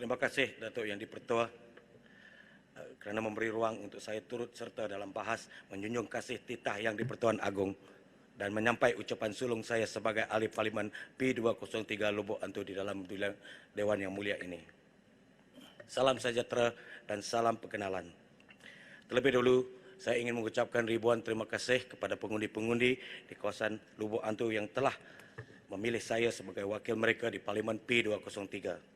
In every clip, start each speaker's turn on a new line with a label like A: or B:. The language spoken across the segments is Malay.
A: Terima kasih Datuk Yang di-Pertua kerana memberi ruang untuk saya turut serta dalam bahas menjunjung kasih titah Yang di-Pertuan Agong dan menyampaikan ucapan sulung saya sebagai ahli Parlimen P203 Lubuk Antu di dalam Dewan Yang Mulia ini. Salam sejahtera dan salam perkenalan. Terlebih dahulu, saya ingin mengucapkan ribuan terima kasih kepada pengundi-pengundi di kawasan Lubuk Antu yang telah memilih saya sebagai wakil mereka di Parlimen P203.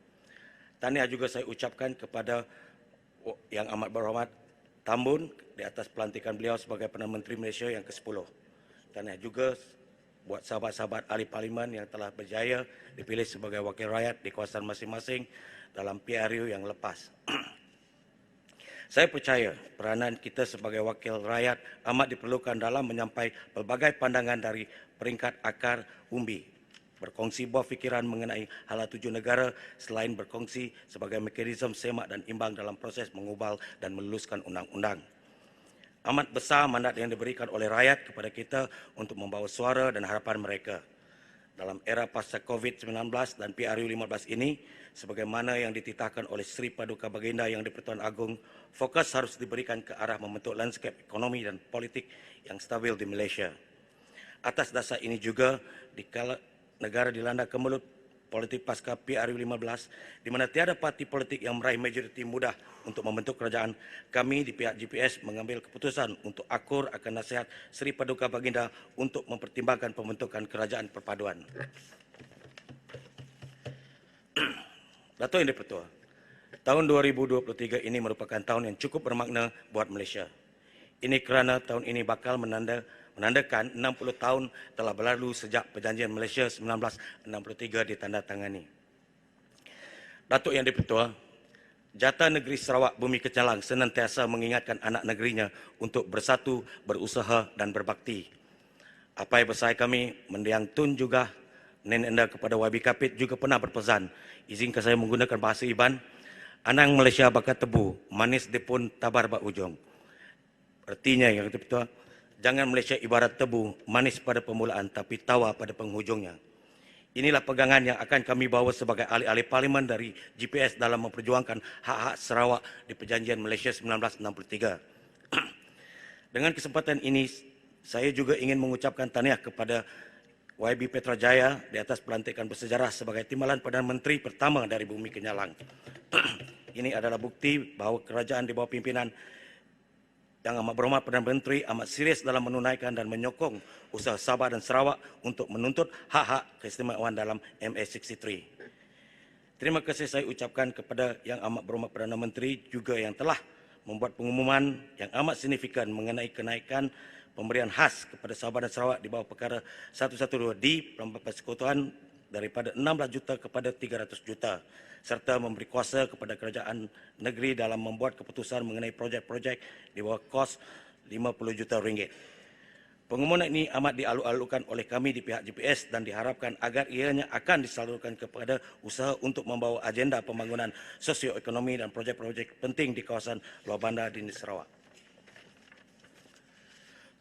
A: Tahniah juga saya ucapkan kepada Yang Amat Berhormat Tambun di atas pelantikan beliau sebagai Perdana Menteri Malaysia yang ke-10. Tahniah juga buat sahabat-sahabat ahli Parlimen yang telah berjaya dipilih sebagai wakil rakyat di kawasan masing-masing dalam PRU yang lepas. Saya percaya peranan kita sebagai wakil rakyat amat diperlukan dalam menyampaikan pelbagai pandangan dari peringkat akar umbi, berkongsi buah fikiran mengenai hala tuju negara selain berkongsi sebagai mekanisme semak dan imbang dalam proses mengubah dan meluluskan undang-undang. Amat besar mandat yang diberikan oleh rakyat kepada kita untuk membawa suara dan harapan mereka. Dalam era pasca COVID-19 dan PRU 15 ini, sebagaimana yang dititahkan oleh Sri Paduka Baginda Yang di-Pertuan Agong, fokus harus diberikan ke arah membentuk lanskap ekonomi dan politik yang stabil di Malaysia. Atas dasar ini juga, dikala negara dilanda kemelut politik pasca PRU 15, di mana tiada parti politik yang meraih majoriti mudah untuk membentuk kerajaan, kami di pihak GPS mengambil keputusan untuk akur akan nasihat Sri Paduka Baginda untuk mempertimbangkan pembentukan kerajaan perpaduan. Datuk Yang di-Pertua, tahun 2023 ini merupakan tahun yang cukup bermakna buat Malaysia. Ini kerana tahun ini bakal menandakan 60 tahun telah berlalu sejak Perjanjian Malaysia 1963 ditandatangani. Datuk Yang di-Pertua, Jata Negeri Sarawak Bumi Kecalang senantiasa mengingatkan anak negerinya untuk bersatu, berusaha dan berbakti. Apai besar kami, Mendiang Tun juga, Nenek Enda kepada YB Kapit juga pernah berpesan, izinkan saya menggunakan bahasa Iban, Anang Malaysia bakat tebu, manis dipun tabar bak ujung. Artinya Yang di-Pertua, jangan Malaysia ibarat tebu, manis pada permulaan tapi tawa pada penghujungnya. Inilah pegangan yang akan kami bawa sebagai ahli-ahli Parlimen dari GPS dalam memperjuangkan hak-hak Sarawak di Perjanjian Malaysia 1963. Dengan kesempatan ini, saya juga ingin mengucapkan tahniah kepada YB Petrajaya di atas pelantikan bersejarah sebagai timbalan Perdana Menteri pertama dari Bumi Kecalang. Ini adalah bukti bahawa kerajaan di bawah pimpinan Yang Amat Berhormat Perdana Menteri amat serius dalam menunaikan dan menyokong usaha Sabah dan Sarawak untuk menuntut hak-hak keistimewaan dalam MA63. Terima kasih saya ucapkan kepada Yang Amat Berhormat Perdana Menteri juga yang telah membuat pengumuman yang amat signifikan mengenai kenaikan pemberian khas kepada Sabah dan Sarawak di bawah perkara 112 di Perlembagaan Persekutuan daripada 16 juta kepada 300 juta serta memberi kuasa kepada kerajaan negeri dalam membuat keputusan mengenai projek-projek di bawah kos 50 juta ringgit. Pengumuman ini amat dialu-alukan oleh kami di pihak GPS dan diharapkan agar ianya akan disalurkan kepada usaha untuk membawa agenda pembangunan sosioekonomi dan projek-projek penting di kawasan luar bandar di Sarawak.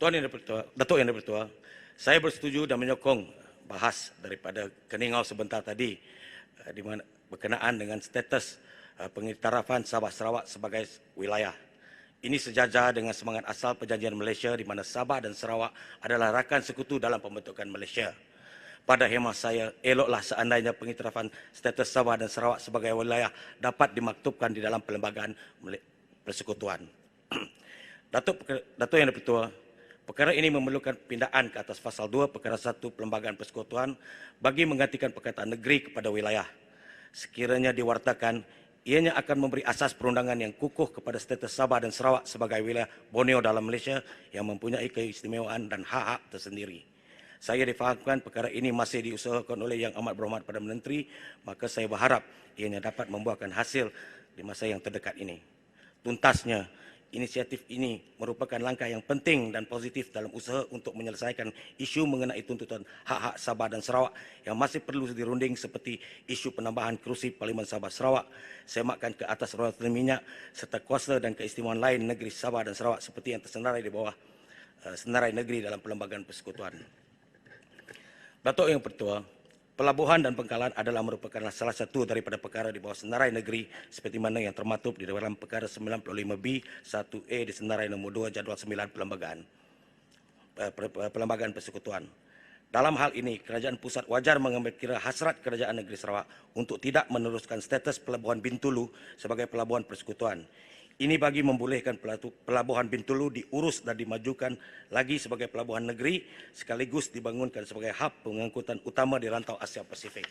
A: Datuk Yang di-Pertua, saya bersetuju dan menyokong bahas daripada Keningau sebentar tadi di mana berkenaan dengan status pengiktirafan Sabah Sarawak sebagai wilayah. Ini sejajar dengan semangat asal Perjanjian Malaysia di mana Sabah dan Sarawak adalah rakan sekutu dalam pembentukan Malaysia. Pada khemah saya, eloklah seandainya pengiktirafan status Sabah dan Sarawak sebagai wilayah dapat dimaktubkan di dalam Perlembagaan Persekutuan. Datuk Yang di-Pertua, perkara ini memerlukan pindaan ke atas Pasal 2 Perkara 1 Perlembagaan Persekutuan bagi menggantikan perkataan negeri kepada wilayah. Sekiranya diwartakan, ianya akan memberi asas perundangan yang kukuh kepada status Sabah dan Sarawak sebagai wilayah Borneo dalam Malaysia yang mempunyai keistimewaan dan hak-hak tersendiri. Saya difahamkan perkara ini masih diusahakan oleh Yang Amat Berhormat Perdana Menteri, maka saya berharap ianya dapat membuahkan hasil di masa yang terdekat ini. Tuntasnya, inisiatif ini merupakan langkah yang penting dan positif dalam usaha untuk menyelesaikan isu mengenai tuntutan hak-hak Sabah dan Sarawak yang masih perlu dirunding seperti isu penambahan kerusi Parlimen Sabah Sarawak, semakan ke atas royalti minyak serta kuasa dan keistimewaan lain negeri Sabah dan Sarawak seperti yang tersenarai di bawah senarai negeri dalam Perlembagaan Persekutuan. Datuk Yang Pertua, Pelabuhan dan pengkalan adalah merupakan salah satu daripada perkara di bawah senarai negeri seperti mana yang termaktub di dalam perkara 95B 1A di senarai nombor 2 jadual 9 Perlembagaan Persekutuan. Dalam hal ini, Kerajaan Pusat wajar mengambil kira hasrat Kerajaan Negeri Sarawak untuk tidak meneruskan status Pelabuhan Bintulu sebagai pelabuhan persekutuan. Ini bagi membolehkan Pelabuhan Bintulu diurus dan dimajukan lagi sebagai pelabuhan negeri sekaligus dibangunkan sebagai hub pengangkutan utama di rantau Asia Pasifik.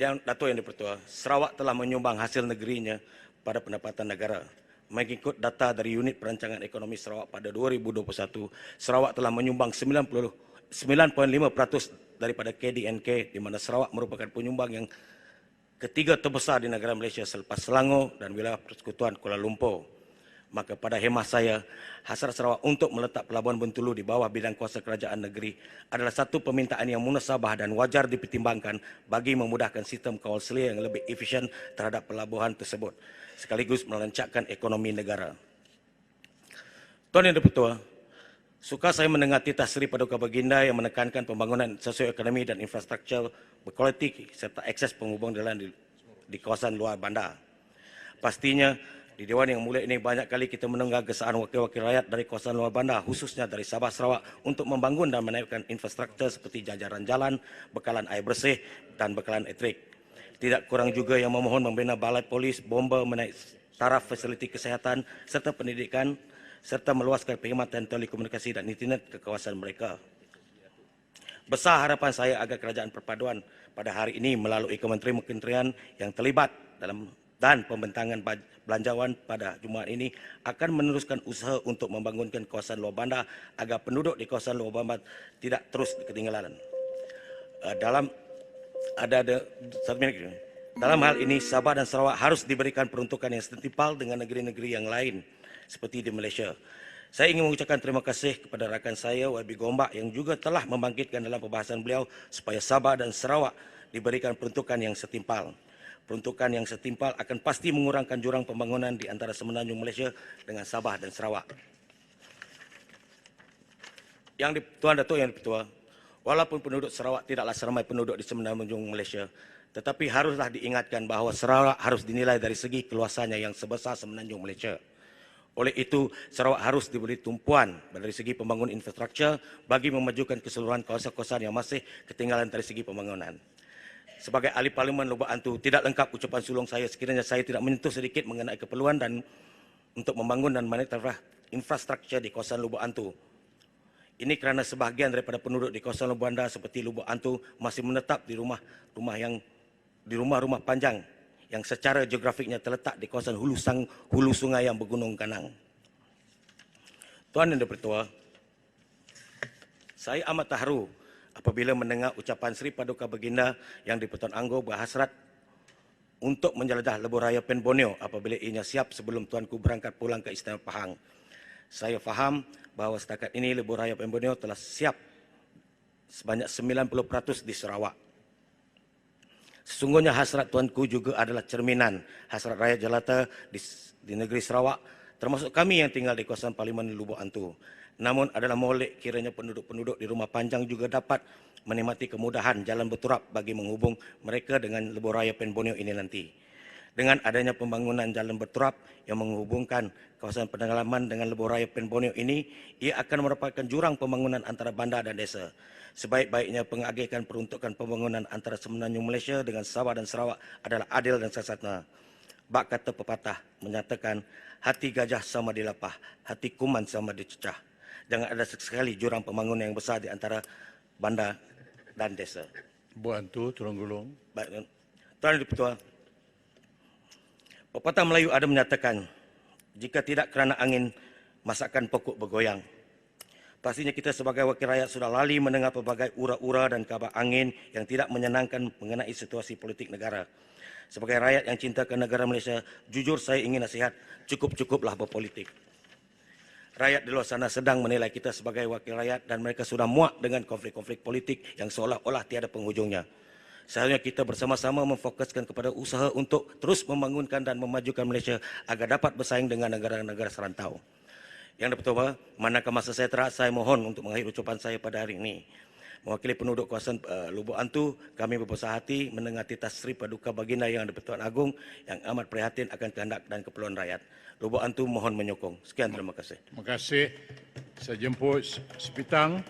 A: Dato' Yang Dipertua, Sarawak telah menyumbang hasil negerinya pada pendapatan negara. Mengikut data dari Unit Perancangan Ekonomi Sarawak pada 2021, Sarawak telah menyumbang 9.5% daripada KDNK, di mana Sarawak merupakan penyumbang yang ketiga terbesar di negara Malaysia selepas Selangor dan wilayah persekutuan Kuala Lumpur. Maka pada khemah saya, hasrat Sarawak untuk meletak Pelabuhan Bintulu di bawah bidang kuasa kerajaan negeri adalah satu permintaan yang munasabah dan wajar dipertimbangkan bagi memudahkan sistem kawal selia yang lebih efisien terhadap pelabuhan tersebut, sekaligus merancangkan ekonomi negara. Tuan Yang Dipertua, suka saya mendengar titah Seri Paduka Baginda yang menekankan pembangunan sosioekonomi dan infrastruktur berkualiti serta akses penghubung jalan di kawasan luar bandar. Pastinya, di Dewan Yang Mulia ini banyak kali kita mendengar gesaan wakil-wakil rakyat dari kawasan luar bandar, khususnya dari Sabah Sarawak, untuk membangun dan menaikkan infrastruktur seperti jajaran jalan, bekalan air bersih dan bekalan elektrik. Tidak kurang juga yang memohon membina balai polis, bomba, menaik taraf fasiliti kesihatan serta pendidikan, serta meluaskan perkhidmatan telekomunikasi dan internet ke kawasan mereka. Besar harapan saya agar Kerajaan Perpaduan pada hari ini melalui kementerian-kementerian yang terlibat dalam dan pembentangan belanjawan pada Jumaat ini akan meneruskan usaha untuk membangunkan kawasan luar bandar agar penduduk di kawasan luar bandar tidak terus ketinggalan. Dalam hal ini, Sabah dan Sarawak harus diberikan peruntukan yang setimpal dengan negeri-negeri yang lain seperti di Malaysia. Saya ingin mengucapkan terima kasih kepada rakan saya YB Gombak yang juga telah membangkitkan dalam perbahasan beliau supaya Sabah dan Sarawak diberikan peruntukan yang setimpal. Peruntukan yang setimpal akan pasti mengurangkan jurang pembangunan di antara Semenanjung Malaysia dengan Sabah dan Sarawak. Tuan Datuk Yang Dipertua, walaupun penduduk Sarawak tidaklah seramai penduduk di Semenanjung Malaysia, tetapi haruslah diingatkan bahawa Sarawak harus dinilai dari segi keluasannya yang sebesar Semenanjung Malaysia. Oleh itu, Sarawak harus diberi tumpuan dari segi pembangunan infrastruktur bagi memajukan keseluruhan kawasan-kawasan yang masih ketinggalan dari segi pembangunan. Sebagai ahli Parlimen Lubuk Antu, tidak lengkap ucapan sulung saya sekiranya saya tidak menyentuh sedikit mengenai keperluan dan untuk membangun dan menaikkan infrastruktur di kawasan Lubuk Antu. Ini kerana sebahagian daripada penduduk di kawasan Lubuk Bandar seperti Lubuk Antu masih menetap di rumah-rumah panjang yang secara geografiknya terletak di kawasan hulu sungai yang bergunung ganang. Tuan Yang Dipertua, saya amat terharu apabila mendengar ucapan Seri Paduka Baginda yang di-Pertuan Anggur berhasrat untuk menjelajah lebuh raya Pen Borneo apabila ianya siap sebelum tuanku berangkat pulang ke Istana Pahang. Saya faham bahawa setakat ini lebuh raya Pen Borneo telah siap sebanyak 90% di Sarawak. Sesungguhnya hasrat tuanku juga adalah cerminan hasrat rakyat jelata di negeri Sarawak, termasuk kami yang tinggal di kawasan Parlimen Lubuk Antu. Namun adalah molek kiranya penduduk-penduduk di Rumah Panjang juga dapat menikmati kemudahan jalan berturap bagi menghubung mereka dengan lebuh raya Pen Borneo ini nanti. Dengan adanya pembangunan jalan berturap yang menghubungkan kawasan pedalaman dengan lebuh raya Pen Borneo ini, ia akan merupakan jurang pembangunan antara bandar dan desa. Sebaik-baiknya pengagihkan peruntukan pembangunan antara Semenanjung Malaysia dengan Sabah dan Sarawak adalah adil dan sesatna. Bak kata pepatah menyatakan, hati gajah sama dilapah, hati kuman sama dicecah. Jangan ada sekali jurang pembangunan yang besar di antara bandar dan desa.
B: Bantu, tolong gulung.
A: Baik, Tuan Dipertua, pepatah Melayu ada menyatakan, jika tidak kerana angin, masakan pokok bergoyang. Pastinya kita sebagai wakil rakyat sudah lali mendengar pelbagai ura-ura dan kabar angin yang tidak menyenangkan mengenai situasi politik negara. Sebagai rakyat yang cinta ke negara Malaysia, jujur saya ingin nasihat, cukup-cukuplah berpolitik. Rakyat di luar sana sedang menilai kita sebagai wakil rakyat dan mereka sudah muak dengan konflik-konflik politik yang seolah-olah tiada penghujungnya. Seharusnya kita bersama-sama memfokuskan kepada usaha untuk terus membangunkan dan memajukan Malaysia agar dapat bersaing dengan negara-negara serantau. Yang Dipertua, manakah masa saya terakhir, saya mohon untuk mengakhiri ucapan saya pada hari ini. Mewakili penduduk kawasan Lubuk Antu, kami berbesar hati mendengar titah Sri Paduka Baginda Yang di-Pertuan Agong yang amat prihatin akan kehendak dan keperluan rakyat. Lubuk Antu mohon menyokong. Sekian, terima kasih.
B: Terima kasih. Saya jemput Sepitang.